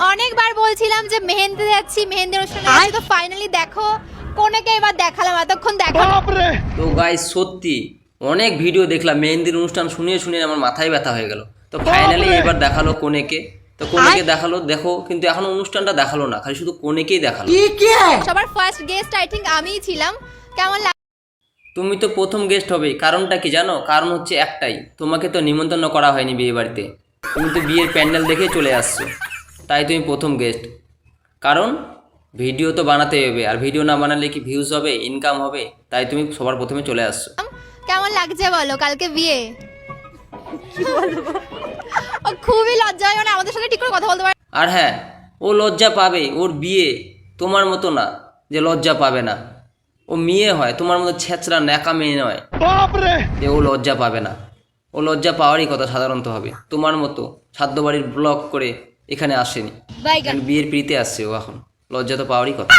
অনেকবার বলছিলাম যে মেহেন্দি যাচ্ছি, মেহেন্দি অনুষ্ঠানে যাচ্ছি, তো ফাইনালি দেখো কোনেকে এবার দেখালাম, এতক্ষণ দেখালাম। তো গাইস সত্যি অনেক ভিডিও দেখলাম, মেহেন্দির অনুষ্ঠান শুনিয়ে শুনিয়ে আমার মাথায় ব্যথা হয়ে গেল। তো ফাইনালি এবার দেখালো কোনেকে, তো কোনেকে দেখালো দেখো, কিন্তু এখনো অনুষ্ঠানটা দেখালো না, খালি শুধু কোনেকেই দেখালো। সবার ফার্স্ট গেস্ট আই থিঙ্ক আমিই ছিলাম। কেমন তুমি তো প্রথম গেস্ট হবে, কারণটা কি জানো? কারণ হচ্ছে একটাই, তোমাকে তো নিমন্ত্রণ করা হয়নি বিয়ে বাড়িতে, তুমি তো বিয়ের প্যান্ডেল দেখে চলে আসছো, তাই তুমি প্রথম গেস্ট। কারণ ভিডিও তো বানাতে হবে, আর ভিডিও না বানালে কি ভিউজ হবে, ইনকাম হবে, তাই তুমি সবার প্রথমে চলে আসছো। কেমন লাগছে বলো কালকে বিয়ে? ও খুবই লজ্জা হয়, মানে আমাদের সাথে ঠিক করে কথা বলতে পারে। আর হ্যাঁ, ও লজ্জা পাবে, ওর বিয়ে তোমার মতো না যে লজ্জা পাবে না। ও মেয়ে হয়, তোমার মতো ছেঁচড়া ন্যাকা মেয়ে নয় যে ও লজ্জা পাবে না। ও লজ্জা পাওয়ারই কথা সাধারণত হবে, তোমার মতো সাধ্য বাড়ির ব্লগ করে এখানে আসেনি, বাইগান। বিয়ের পিড়িতে আসছে ও, এখন লজ্জা তো পাওয়ারই কথা।